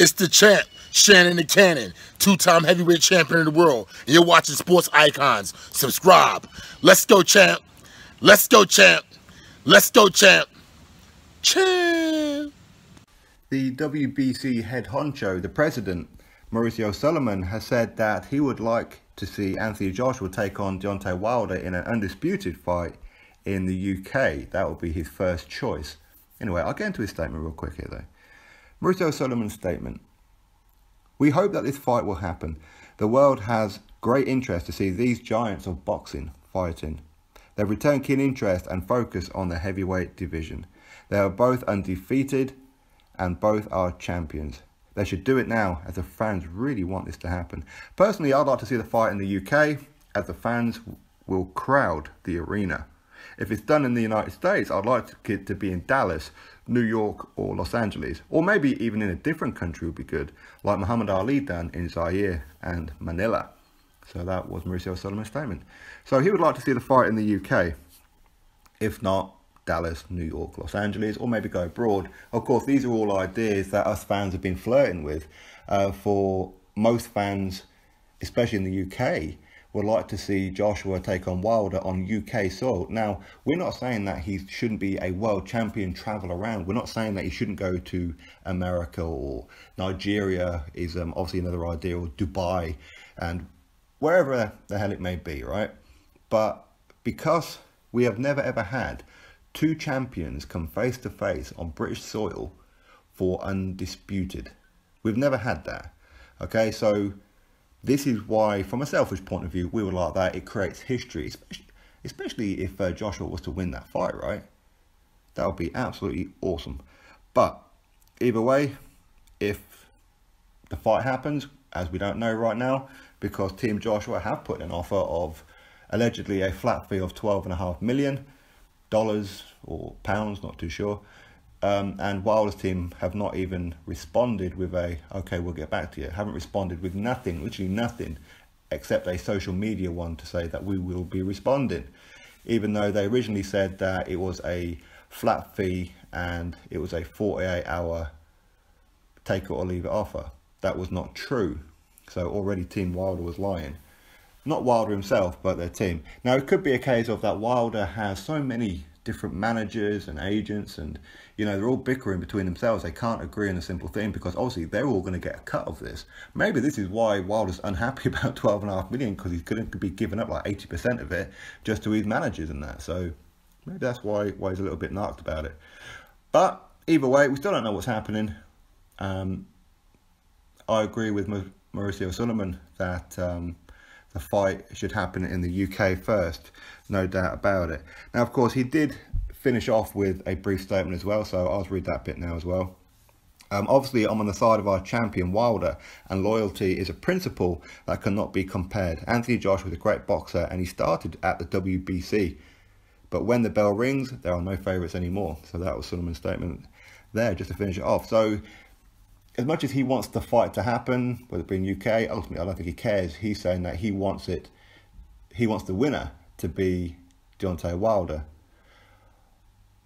It's the champ, Shannon the Cannon, two-time heavyweight champion of the world. And you're watching Sports Icons. Subscribe. Let's go, champ. Let's go, champ. Let's go, champ. Champ. The WBC head honcho, the president, MAURICIO SULAIMAN, has said that he would like to see Anthony Joshua take on Deontay Wilder in an undisputed fight in the UK. That would be his first choice. Anyway, I'll get into his statement real quick here though. MAURICIO SULAIMAN's statement. We hope that this fight will happen. The world has great interest to see these giants of boxing fighting. They've returned keen interest and focus on the heavyweight division. They are both undefeated and both are champions. They should do it now as the fans really want this to happen. Personally, I'd like to see the fight in the UK as the fans will crowd the arena. If it's done in the United States, I'd like it to be in Dallas, New York or Los Angeles. Or maybe even in a different country would be good, like Muhammad Ali done in Zaire and Manila. So that was MAURICIO SULAIMAN's statement. So he would like to see the fight in the UK. If not, Dallas, New York, Los Angeles, or maybe go abroad. Of course, these are all ideas that us fans have been flirting with. For most fans, especially in the UK, would like to see Joshua take on Wilder on UK soil. Now, we're not saying that he shouldn't be a world champion, travel around. We're not saying that he shouldn't go to America, or Nigeria is obviously another idea, or Dubai, and wherever the hell it may be, right? But because we have never ever had two champions come face to face on British soil for undisputed. We've never had that. Okay, so this is why, from a selfish point of view, we would like that. It creates history, especially if Joshua was to win that fight, right? That would be absolutely awesome. But either way, if the fight happens, as we don't know right now, because Team Joshua have put an offer of allegedly a flat fee of $12.5 million or pounds, not too sure. And Wilder's team have not even responded with a, okay, we'll get back to you. Haven't responded with nothing, literally nothing, except a social media one to say that we will be responding. Even though they originally said that it was a flat fee and it was a 48-hour take it or leave it offer. That was not true. So already Team Wilder was lying. Not Wilder himself, but their team. Now, it could be a case of that Wilder has so many different managers and agents, and they're all bickering between themselves. They can't agree on a simple thing, because obviously they're all going to get a cut of this. Maybe this is why Wilder's unhappy about $12.5 million, because he's going to be giving up like 80% of it just to his managers and that. So maybe that's why he's a little bit narked about it. But either way, we still don't know what's happening. I agree with MAURICIO SULAIMAN that the fight should happen in the UK first, no doubt about it. Now, of course, he did finish off with a brief statement as well, so I'll read that bit now as well. Obviously, I'm on the side of our champion Wilder, and loyalty is a principle that cannot be compared. Anthony Joshua is a great boxer, and he started at the WBC. But when the bell rings, there are no favourites anymore. So that was SULAIMAN's statement there, just to finish it off. So as much as he wants the fight to happen, whether it be in UK, ultimately I don't think he cares. He's saying that he wants the winner to be Deontay Wilder.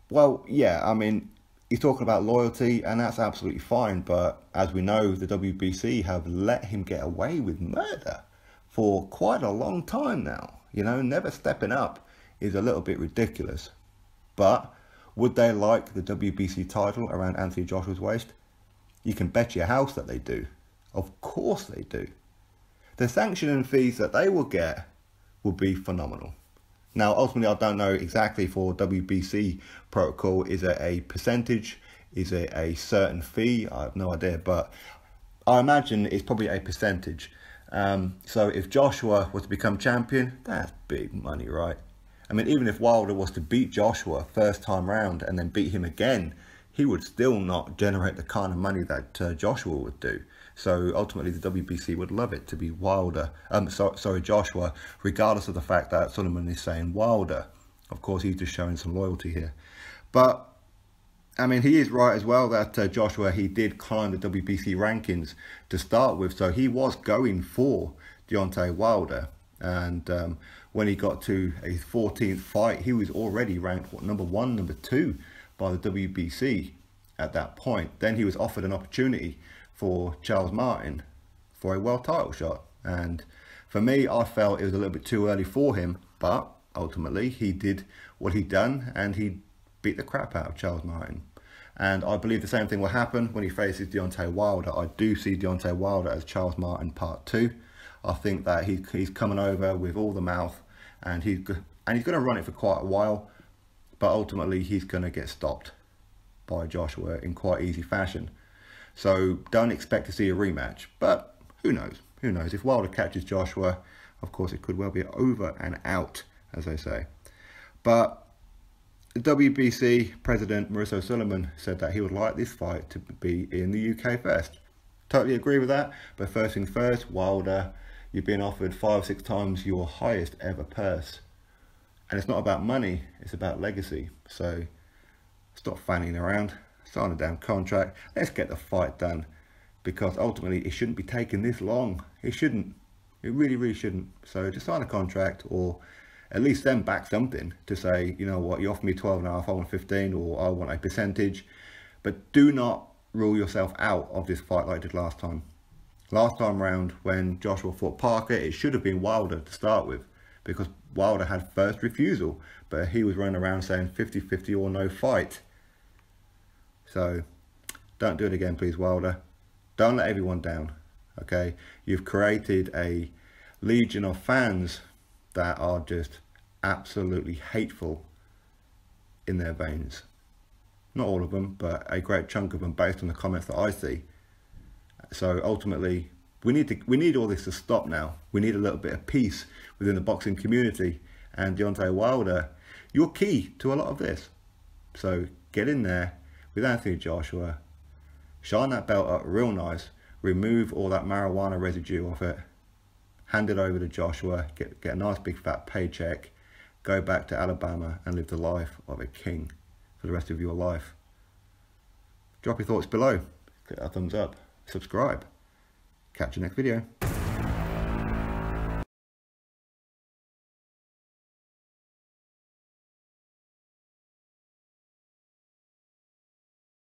Well, yeah, I mean, he's talking about loyalty, and that's absolutely fine. But as we know, the WBC have let him get away with murder for quite a long time now. Never stepping up is a little bit ridiculous. But would they like the WBC title around Anthony Joshua's waist? You can bet your house that they do. Of course they do. The sanction and fees that they will get will be phenomenal. Now, ultimately, I don't know exactly for WBC protocol. Is it a percentage? Is it a certain fee? I have no idea, but I imagine it's probably a percentage. So if Joshua was to become champion, that's big money, right? I mean, even if Wilder was to beat Joshua first time round and then beat him again, he would still not generate the kind of money that Joshua would do. So ultimately, the WBC would love it to be Joshua, regardless of the fact that SULAIMAN is saying Wilder. Of course, he's just showing some loyalty here. But I mean, he is right as well that Joshua, he did climb the WBC rankings to start with. So he was going for Deontay Wilder. And when he got to a 14th fight, he was already ranked, what, number 1, number 2 by the WBC. at that point. Then he was offered an opportunity for Charles Martin for a world title shot. And for me, I felt it was a little bit too early for him, but ultimately he did what he'd done and he beat the crap out of Charles Martin. And I believe the same thing will happen when he faces Deontay Wilder. I do see Deontay Wilder as Charles Martin Part 2. I think that he's coming over with all the mouth, and he's going to run it for quite a while, but ultimately he's going to get stopped by Joshua in quite easy fashion. So don't expect to see a rematch, but who knows? Who knows? If Wilder catches Joshua, of course it could well be over and out, as they say. But the WBC president, Mauricio Sulaiman, said that he would like this fight to be in the UK first. Totally agree with that, but first things first, Wilder, you've been offered 5 or 6 times your highest ever purse. And it's not about money, it's about legacy. So stop fanning around, sign a damn contract, let's get the fight done. Because ultimately it shouldn't be taking this long. It shouldn't. It really, really shouldn't. So just sign a contract, or at least then back something to say, you know what, you offer me 12.5, I want 15, or I want a percentage. But do not rule yourself out of this fight like I did last time. Last time round when Joshua fought Parker, it should have been Wilder to start with, because Wilder had first refusal, but he was running around saying 50-50 or no fight. So don't do it again, please, Wilder. Don't let everyone down, okay? You've created a legion of fans that are just absolutely hateful in their veins. Not all of them, but a great chunk of them based on the comments that I see. So ultimately, we need all this to stop now. We need a little bit of peace within the boxing community. And Deontay Wilder, you're key to a lot of this. So get in there with Anthony Joshua. Shine that belt up real nice, remove all that marijuana residue off it, hand it over to Joshua, get a nice big fat paycheck, go back to Alabama and live the life of a king for the rest of your life. Drop your thoughts below, click that thumbs up, subscribe. Catch you next video.